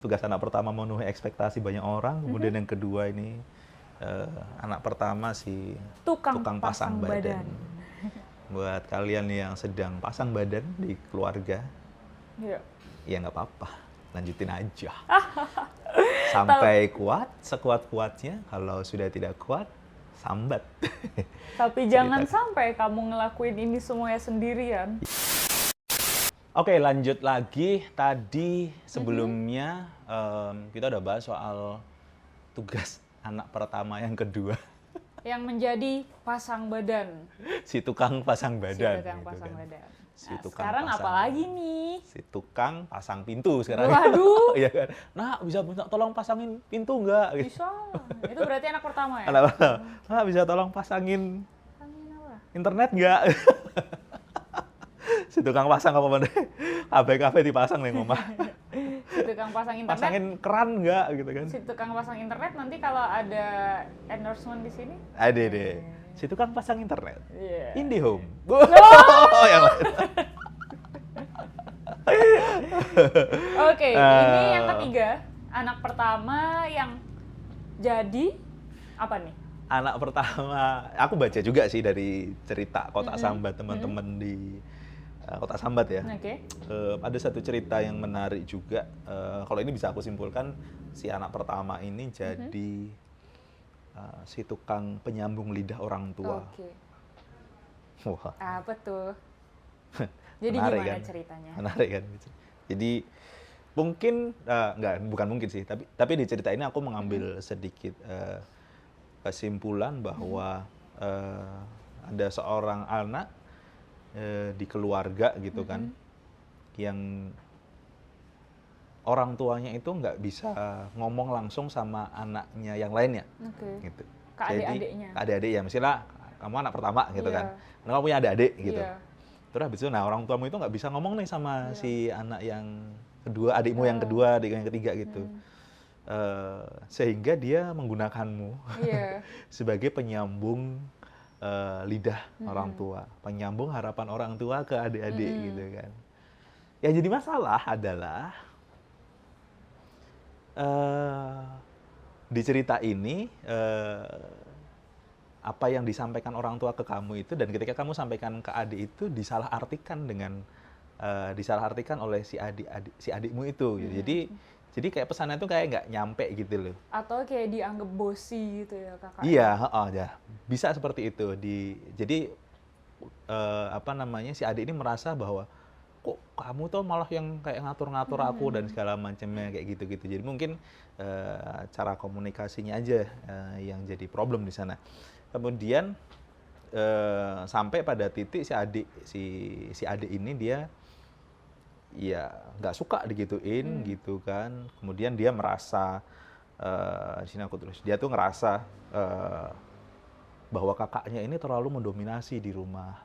Tugas anak pertama memenuhi ekspektasi banyak orang, kemudian yang kedua ini anak pertama si Tukang tukang pasang pasang badan. badan. Buat kalian yang sedang pasang badan di keluarga, Iya. ya nggak apa-apa, lanjutin aja. Sampai kuat, sekuat-kuatnya. Kalau sudah tidak kuat, sambat. Tapi jangan sampai kamu ngelakuin ini semuanya sendirian. Oke, lanjut lagi. Tadi sebelumnya kita udah bahas soal tugas anak pertama yang kedua. Yang menjadi pasang badan. Si tukang pasang Si badan. tukang gitu pasang kan. badan. Si Nah, tukang sekarang pasang apa lagi nih? Si tukang pasang pintu sekarang. Waduh. Iya kan? Nah, bisa minta tolong pasangin pintu nggak? Gitu. Bisa. Itu berarti anak pertama ya? Nah, bisa tolong pasangin Pasangin apa? internet nggak? Si tukang pasang apa bener? Kafe-kafe dipasang nih ngomong. Si tukang pasang internet. Pasangin keran nggak gitu kan? Si tukang pasang internet nanti kalau ada endorsement di sini. Ada deh. Si tukang pasang internet. Iya. IndiHome. Oh, yang lain. Oke, ini yang ketiga. Anak pertama yang jadi apa nih? Anak pertama, aku baca juga sih dari cerita Kotak Sambat teman-teman di Kotak Sambat ya. Oke. Ada satu cerita yang menarik juga. Kalau ini bisa aku simpulkan, si anak pertama ini jadi si tukang penyambung lidah orang tua. Oke. Wah, Apa tuh? Jadi menarik gimana kan? ceritanya? Menarik kan? Jadi mungkin bukan mungkin sih, tapi di cerita ini aku mengambil sedikit kesimpulan bahwa ada seorang anak di keluarga gitu kan, yang orang tuanya itu nggak bisa ngomong langsung sama anaknya yang lainnya, Oke. gitu. Ke Jadi adik-adiknya. ke adik-adik ya, misalnya kamu anak pertama gitu Iya. kan, kamu punya adik-adik gitu. Iya. Terus habis itu, nah orang tuamu itu nggak bisa ngomong nih sama Iya. si anak yang kedua, adikmu yang kedua, adik yang ketiga gitu. Sehingga dia menggunakanmu Iya. sebagai penyambung lidah orang tua, penyambung harapan orang tua ke adik-adik gitu kan. Yang jadi masalah adalah di cerita ini apa yang disampaikan orang tua ke kamu itu, dan ketika kamu sampaikan ke adik itu disalahartikan dengan disalahartikan oleh si adikmu itu. Gitu. Jadi kayak pesannya itu kayak nggak nyampe gitu loh. Atau kayak dianggap bosi gitu ya kakak? Iya, ya. Bisa seperti itu. Jadi apa namanya, si adik ini merasa bahwa kok kamu tuh malah yang kayak ngatur-ngatur aku dan segala macamnya kayak gitu-gitu. Jadi mungkin cara komunikasinya aja yang jadi problem di sana. Kemudian sampai pada titik si adik ini dia ya nggak suka digituin gitu kan. Kemudian dia merasa di sini aku tulis, dia tuh ngerasa bahwa kakaknya ini terlalu mendominasi di rumah.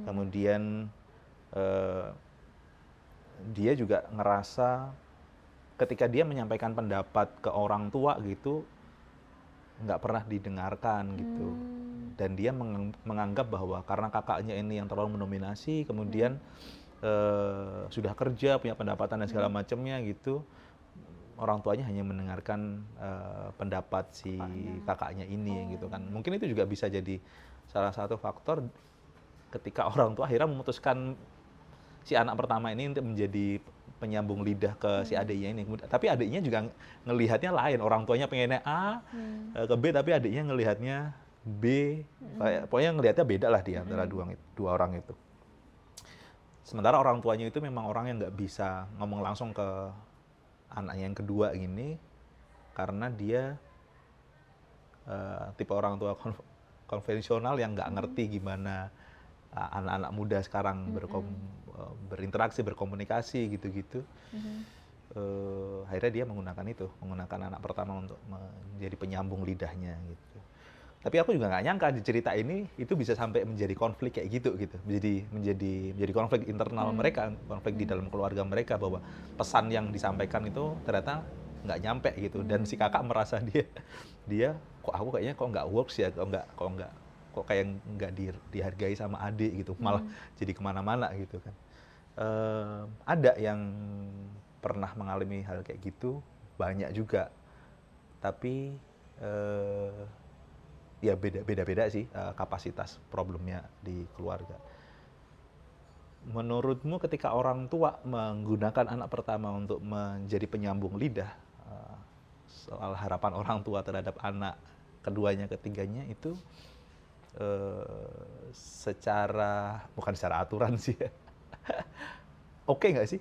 Kemudian dia juga ngerasa ketika dia menyampaikan pendapat ke orang tua gitu nggak pernah didengarkan gitu. Dan dia menganggap bahwa karena kakaknya ini yang terlalu mendominasi, kemudian sudah kerja, punya pendapatan dan segala macamnya gitu, orang tuanya hanya mendengarkan pendapat si kakaknya ini gitu kan. Mungkin itu juga bisa jadi salah satu faktor ketika orang tua akhirnya memutuskan si anak pertama ini untuk menjadi penyambung lidah ke si adiknya ini. Tapi adiknya juga ngelihatnya lain. Orang tuanya pengennya A ke B, tapi adiknya ngelihatnya B. Pokoknya ngelihatnya beda lah di antara dua orang itu. Sementara orang tuanya itu memang orang yang nggak bisa ngomong langsung ke anaknya yang kedua ini, karena dia tipe orang tua konvensional yang nggak ngerti gimana anak-anak muda sekarang berinteraksi, berkomunikasi gitu-gitu. Akhirnya dia menggunakan anak pertama untuk menjadi penyambung lidahnya gitu. Tapi aku juga nggak nyangka di cerita ini itu bisa sampai menjadi konflik kayak gitu. Menjadi konflik internal mereka, konflik di dalam keluarga mereka, bahwa pesan yang disampaikan itu ternyata nggak nyampe gitu. Dan si kakak merasa dia kok aku kayaknya nggak works ya, kok kayak nggak dihargai sama adik gitu, malah jadi kemana-mana gitu kan. Ada yang pernah mengalami hal kayak gitu, banyak juga. Tapi ya beda-beda sih kapasitas problemnya di keluarga. Menurutmu ketika orang tua menggunakan anak pertama untuk menjadi penyambung lidah, soal harapan orang tua terhadap anak keduanya, ketiganya itu bukan secara aturan sih ya. Oke nggak sih?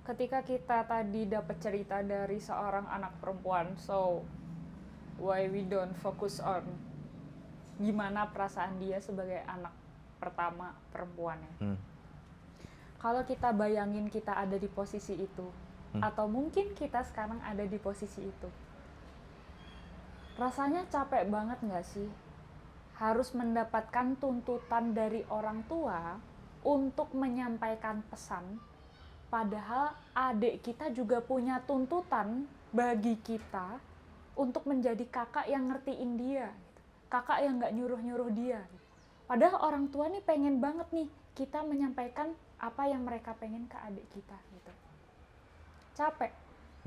Ketika kita tadi dapat cerita dari seorang anak perempuan, so why we don't focus on gimana perasaan dia sebagai anak pertama perempuannya. Kalau kita bayangin kita ada di posisi itu, atau mungkin kita sekarang ada di posisi itu, rasanya capek banget nggak sih? Harus mendapatkan tuntutan dari orang tua untuk menyampaikan pesan, padahal adik kita juga punya tuntutan bagi kita untuk menjadi kakak yang ngertiin dia, kakak yang nggak nyuruh-nyuruh dia. Padahal orang tua nih pengen banget nih kita menyampaikan apa yang mereka pengen ke adik kita gitu. Capek.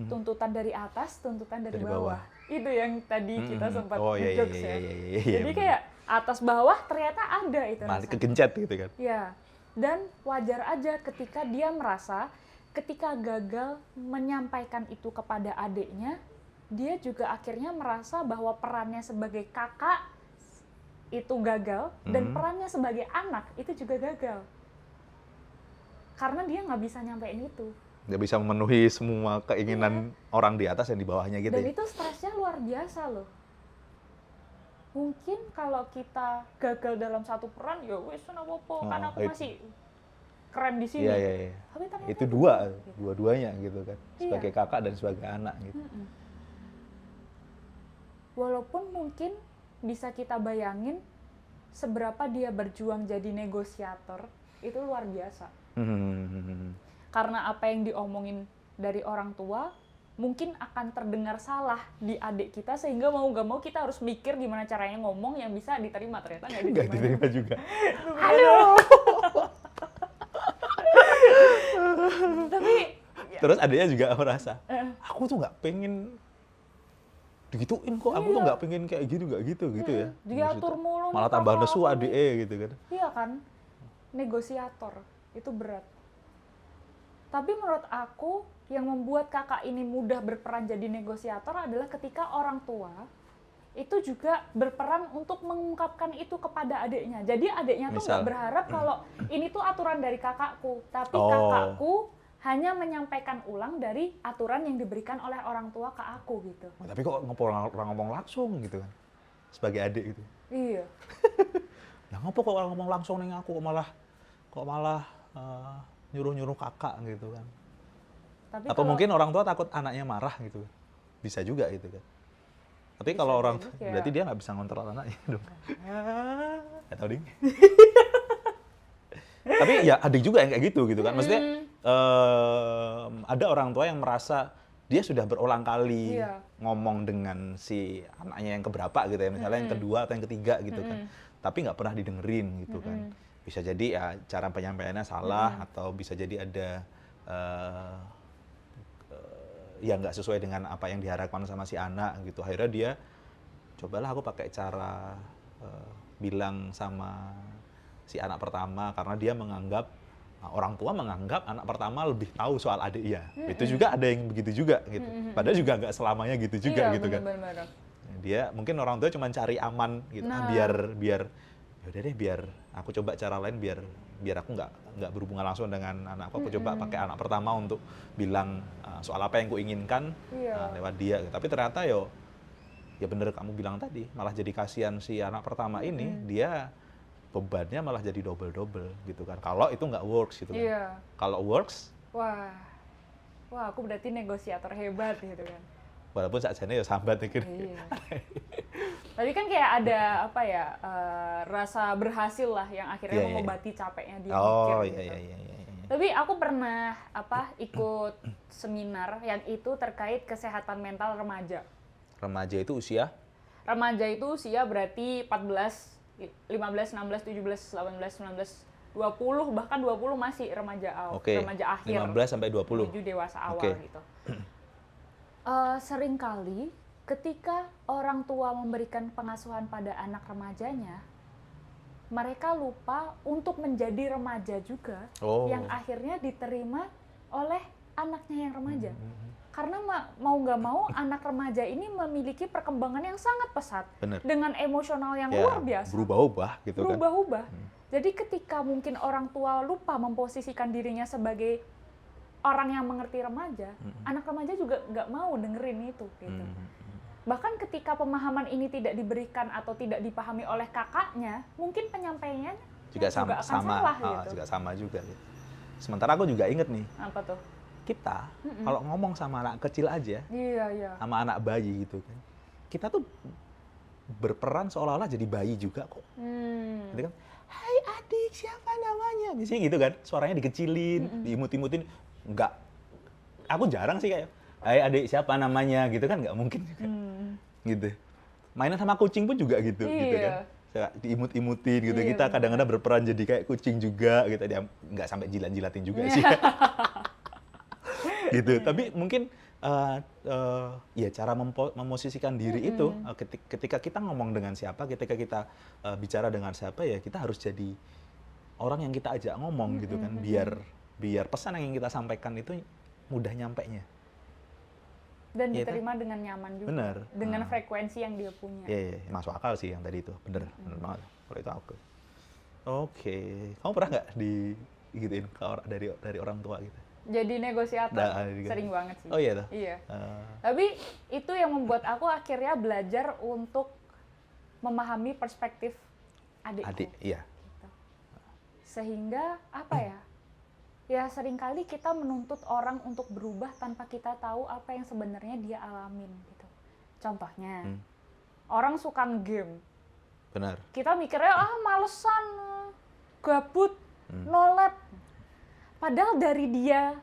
Tuntutan dari atas, tuntutan dari bawah. Itu yang tadi kita sempat jokes ya. Jadi kayak atas bawah ternyata ada itu. Malah kegencet gitu kan. Ya. Dan wajar aja ketika dia merasa ketika gagal menyampaikan itu kepada adiknya, dia juga akhirnya merasa bahwa perannya sebagai kakak itu gagal, dan perannya sebagai anak itu juga gagal. Karena dia nggak bisa nyampein itu. Nggak bisa memenuhi semua keinginan orang di atas dan di bawahnya gitu. Dan ya? itu stresnya luar biasa loh. Mungkin kalau kita gagal dalam satu peran, ya wes apa-apa, kan aku masih keren di sini. Iya. Tapi itu dua-duanya gitu kan. Sebagai kakak dan sebagai anak gitu. Walaupun mungkin bisa kita bayangin seberapa dia berjuang jadi negosiator, itu luar biasa. Karena apa yang diomongin dari orang tua mungkin akan terdengar salah di adik kita, sehingga mau gak mau kita harus mikir gimana caranya ngomong yang bisa diterima. Ternyata nggak diterima juga. Aduh. Tapi terus adiknya juga merasa, aku tuh nggak pengen digituin kok, aku tuh nggak pengen kayak gitu ya. Diatur mulu. Malah tambah nesu adiknya gitu kan. Iya kan, negosiator itu berat. Tapi menurut aku yang membuat kakak ini mudah berperan jadi negosiator adalah ketika orang tua itu juga berperan untuk mengungkapkan itu kepada adiknya. Jadi adiknya tuh nggak berharap kalau ini tuh aturan dari kakakku, tapi kakakku hanya menyampaikan ulang dari aturan yang diberikan oleh orang tua ke aku gitu. Tapi kok orang ngomong langsung gitu kan, sebagai adik gitu. Iya. Nah ngopo kok orang ngomong langsung nih aku kok malah nyuruh-nyuruh kakak gitu kan. Tapi atau mungkin orang tua takut anaknya marah gitu, bisa juga gitu kan. Tapi kalau orang tua, berarti dia nggak bisa ngontrol anaknya dong. Nggak tahu ding. Tapi ya adik juga yang kayak gitu kan. Maksudnya ada orang tua yang merasa dia sudah berulang kali ngomong dengan si anaknya yang keberapa gitu ya, misalnya yang kedua atau yang ketiga gitu kan, tapi nggak pernah didengerin gitu kan. Bisa jadi ya cara penyampaiannya salah, atau bisa jadi ada yang nggak sesuai dengan apa yang diharapkan sama si anak gitu. Akhirnya dia, cobalah aku pakai cara bilang sama si anak pertama, karena dia menganggap, orang tua menganggap anak pertama lebih tahu soal adiknya. Itu juga ada yang begitu juga gitu. Padahal juga nggak selamanya gitu juga gitu kan. Dia mungkin orang tua cuma cari aman gitu, biar yaudah deh, biar aku coba cara lain, biar aku nggak berhubungan langsung dengan anakku. Aku coba pakai anak pertama untuk bilang soal apa yang kuinginkan lewat dia. Tapi ternyata ya bener kamu bilang tadi, malah jadi kasihan si anak pertama ini, dia bebannya malah jadi double gitu kan. Kalau itu nggak works gitu kan. Kalau works, wah aku berarti negosiator hebat gitu kan. Walaupun sakjane ya sambat gitu. Tapi kan kayak ada apa ya, rasa berhasil lah yang akhirnya mengobati capeknya dia mikir gitu. Tapi aku pernah ikut seminar yang itu terkait kesehatan mental remaja. Remaja itu usia? Remaja itu usia berarti 14, 15, 16, 17, 18, 19, 20 bahkan 20 masih remaja Oke. remaja akhir 15 sampai 20. menuju dewasa awal Oke. gitu. Seringkali ketika orang tua memberikan pengasuhan pada anak remajanya, mereka lupa untuk menjadi remaja juga Oh. yang akhirnya diterima oleh anaknya yang remaja. Karena mau nggak mau anak remaja ini memiliki perkembangan yang sangat pesat. Bener. Dengan emosional yang Ya, luar biasa. berubah-ubah gitu kan. Berubah-ubah. Jadi ketika mungkin orang tua lupa memposisikan dirinya sebagai orang yang mengerti remaja, anak remaja juga nggak mau dengerin itu gitu. Bahkan ketika pemahaman ini tidak diberikan atau tidak dipahami oleh kakaknya, mungkin penyampaiannya Juga sama, akan salah gitu. juga sama juga. Gitu. Sementara aku juga inget nih, Apa tuh? kita kalau ngomong sama anak kecil aja, Iya. sama anak bayi gitu kan, kita tuh berperan seolah-olah jadi bayi juga kok. Gitu kan, hai adik siapa namanya? Biasanya gitu kan, suaranya dikecilin, diimut-imutin. Enggak, aku jarang sih kayak, hai adik siapa namanya? Gitu kan nggak mungkin juga. Gitu. Mainan sama kucing pun juga gitu, gitu kan. Kayak diimut-imutin gitu. Iya, Kita bener. kadang-kadang berperan jadi kayak kucing juga gitu. Dia nggak sampai jilat-jilatin juga sih. Gitu. Tapi mungkin ya cara memosisikan diri itu ketika kita ngomong dengan siapa, ketika kita bicara dengan siapa, ya kita harus jadi orang yang kita ajak ngomong gitu kan, biar pesan yang kita sampaikan itu mudah nyampainya. Dan Iya, diterima dengan nyaman juga. Bener. Dengan frekuensi yang dia punya. Iya, masuk akal sih yang tadi itu, bener banget kalau itu aku. Oke, kamu pernah nggak digituin ke dari orang tua gitu? Jadi negosiator, Juga. sering banget sih. Oh iya tuh. Iya. Tapi itu yang membuat aku akhirnya belajar untuk memahami perspektif adikku. Adik, iya. Gitu. Sehingga apa ya? Ya seringkali kita menuntut orang untuk berubah tanpa kita tahu apa yang sebenarnya dia alamin gitu. Contohnya, orang suka game. Benar. Kita mikirnya malesan, gabut, no lab. Padahal dari dia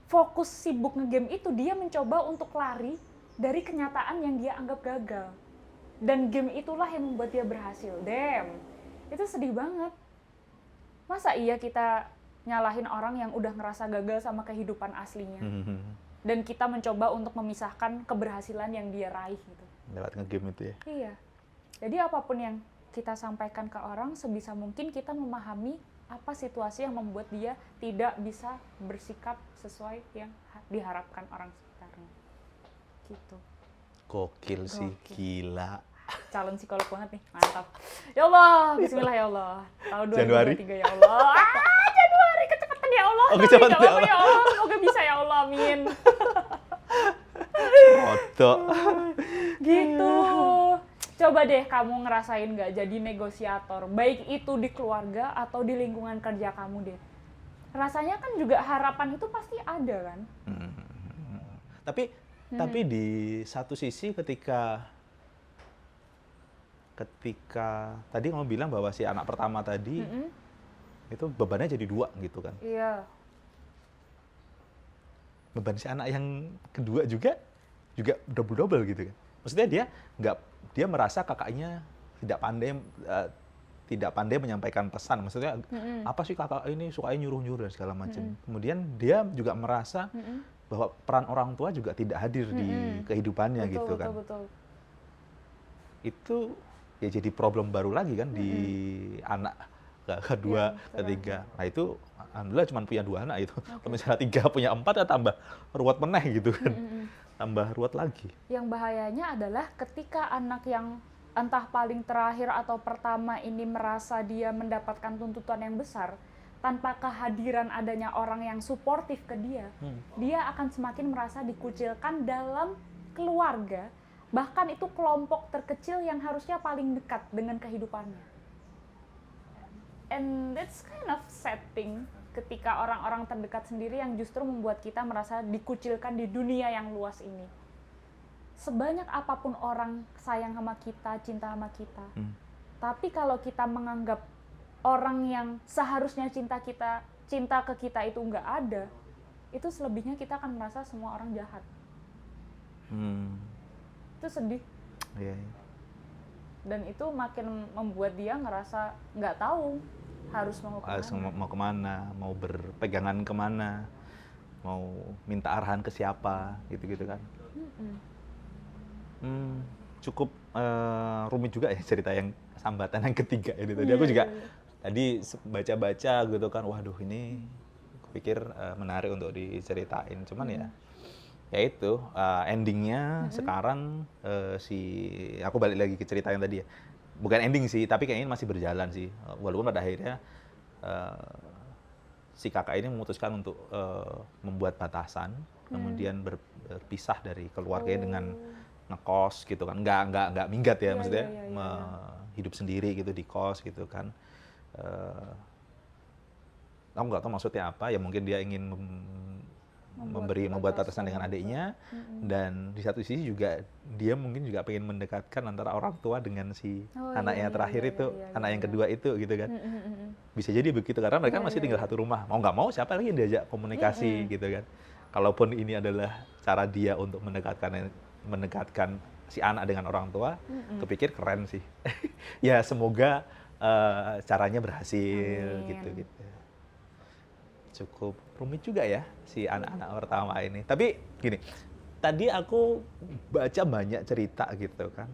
fokus sibuk ngegame itu, dia mencoba untuk lari dari kenyataan yang dia anggap gagal. Dan game itulah yang membuat dia berhasil. Damn, itu sedih banget. Masa iya kita nyalahin orang yang udah ngerasa gagal sama kehidupan aslinya? Dan kita mencoba untuk memisahkan keberhasilan yang dia raih gitu. Lewat ngegame itu ya. Iya. Jadi apapun yang kita sampaikan ke orang, sebisa mungkin kita memahami apa situasi yang membuat dia tidak bisa bersikap sesuai yang diharapkan orang sekitarnya. Gitu. Gokil sih, gila. Calon psikolog banget nih, mantap. Ya Allah, bismillah ya Allah. Tahun 2023 Januari? ya Allah. Januari, kecepatan ya Allah. Oh, Tapi kecepatan nggak ya apa-apa ya Allah. Semoga bisa ya Allah, amin. Foto. Gitu. Coba deh kamu ngerasain nggak jadi negosiator, baik itu di keluarga atau di lingkungan kerja kamu deh. Rasanya kan juga harapan itu pasti ada kan? Tapi di satu sisi ketika tadi kamu bilang bahwa si anak pertama tadi itu bebannya jadi 2 gitu kan. Iya. Beban si anak yang kedua juga double gitu kan. Maksudnya dia merasa kakaknya tidak pandai menyampaikan pesan. Maksudnya apa sih kakak ini sukanya nyuruh-nyuruh dan segala macam. Kemudian dia juga merasa bahwa peran orang tua juga tidak hadir di kehidupannya gitu kan. Betul. Itu ya jadi problem baru lagi kan di anak kedua, ketiga. Nah itu alhamdulillah cuma punya 2 anak itu. Kalau misalnya 3 punya 4 ya tambah ruwet meneh gitu kan. Tambah ruwet lagi. Yang bahayanya adalah ketika anak yang entah paling terakhir atau pertama ini merasa dia mendapatkan tuntutan yang besar, tanpa kehadiran adanya orang yang suportif ke dia, dia akan semakin merasa dikucilkan dalam keluarga, bahkan itu kelompok terkecil yang harusnya paling dekat dengan kehidupannya. And that's kind of sad thing ketika orang-orang terdekat sendiri yang justru membuat kita merasa dikucilkan di dunia yang luas ini. Sebanyak apapun orang sayang sama kita, cinta sama kita, tapi kalau kita menganggap orang yang seharusnya cinta ke kita itu nggak ada, itu selebihnya kita akan merasa semua orang jahat. Itu sedih. Iya. Dan itu makin membuat dia ngerasa nggak tahu harus mau kemana. mau kemana, mau berpegangan kemana, mau minta arahan ke siapa, gitu-gitu kan. Cukup rumit juga ya cerita yang sambatan yang ketiga ini tadi. Aku juga tadi baca-baca gitu kan, waduh ini pikir menarik untuk diceritain, cuman ya itu endingnya sekarang aku balik lagi ke cerita yang tadi ya, bukan ending sih, tapi kayaknya masih berjalan sih, walaupun pada akhirnya si kakak ini memutuskan untuk membuat batasan, kemudian berpisah dari keluarganya dengan ngekos gitu kan, nggak minggat ya, maksudnya hidup sendiri gitu di kos gitu kan. Aku nggak tahu maksudnya apa, ya mungkin dia ingin membuat batasan dengan adiknya, dan di satu sisi juga dia mungkin juga pengen mendekatkan antara orang tua dengan si anaknya terakhir itu, anak yang kedua itu gitu kan. Bisa jadi begitu, karena mereka masih tinggal satu rumah, mau nggak mau siapa lagi yang diajak komunikasi gitu kan. Kalaupun ini adalah cara dia untuk mendekatkan si anak dengan orang tua, kepikir keren sih. Ya semoga caranya berhasil. Gitu. Cukup rumit juga ya si anak-anak pertama ini. Tapi gini, tadi aku baca banyak cerita gitu kan.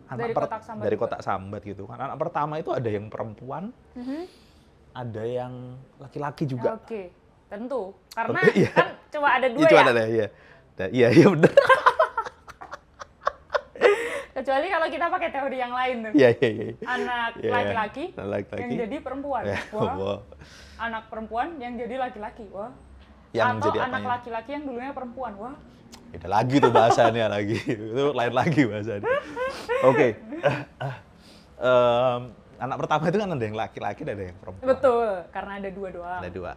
Dari kotak sambat gitu kan. Anak pertama itu ada yang perempuan, ada yang laki-laki juga. Oke, tentu. Karena kan cuma ada dua ya. Ada, iya benar. Kecuali kalau kita pakai teori yang lain tuh. Iya. Anak laki-laki yang jadi perempuan. Wah. Anak perempuan yang jadi laki-laki. Wah. Atau jadi anak laki-laki yang dulunya perempuan. Wah. Beda lagi tuh bahasannya lagi. Itu lain lagi bahasannya. Oke. Anak pertama itu kan ada yang laki-laki dan ada yang perempuan. Betul, karena ada dua doang. Ada dua.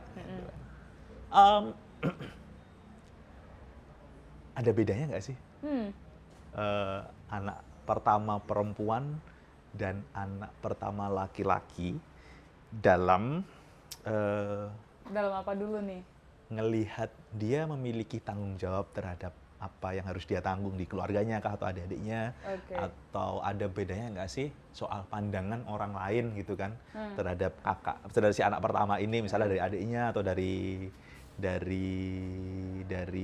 Ada bedanya nggak sih? Anak pertama perempuan dan anak pertama laki-laki dalam apa dulu nih? Ngelihat dia memiliki tanggung jawab terhadap apa yang harus dia tanggung di keluarganya kah, atau adik-adiknya, atau ada bedanya nggak sih soal pandangan orang lain gitu kan terhadap terhadap si anak pertama ini, misalnya dari adiknya atau dari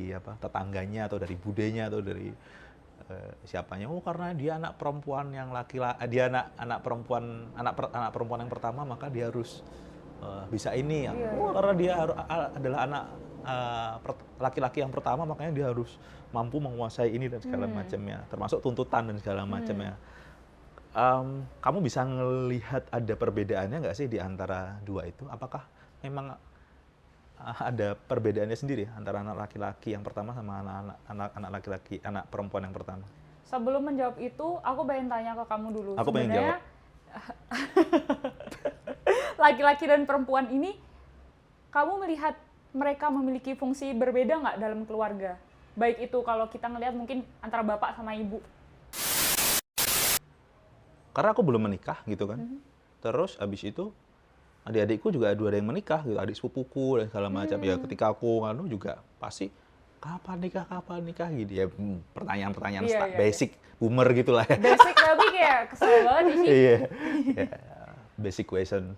apa tetangganya atau dari budenya atau dari siapanya, karena dia anak perempuan yang dia anak perempuan yang pertama, maka dia harus bisa ini ya. Karena dia adalah anak laki-laki yang pertama, makanya dia harus mampu menguasai ini dan segala macamnya, termasuk tuntutan dan segala macamnya. Kamu bisa ngelihat ada perbedaannya nggak sih di antara dua itu? Apakah memang ada perbedaannya sendiri antara anak laki-laki yang pertama sama anak perempuan yang pertama? Sebelum menjawab itu, aku pengen tanya ke kamu dulu. Aku pengen jawab. Laki-laki dan perempuan ini, kamu melihat mereka memiliki fungsi berbeda nggak dalam keluarga? Baik itu kalau kita ngelihat mungkin antara bapak sama ibu. Karena aku belum menikah gitu kan. Terus abis itu adik-adikku juga ada yang menikah gitu, adik sepupuku dan segala macam. Ya ketika aku juga pasti kapan nikah gitu ya, pertanyaan-pertanyaan basic boomer gitulah ya. Basic tapi kayak kesel banget sih. Iya. Basic question.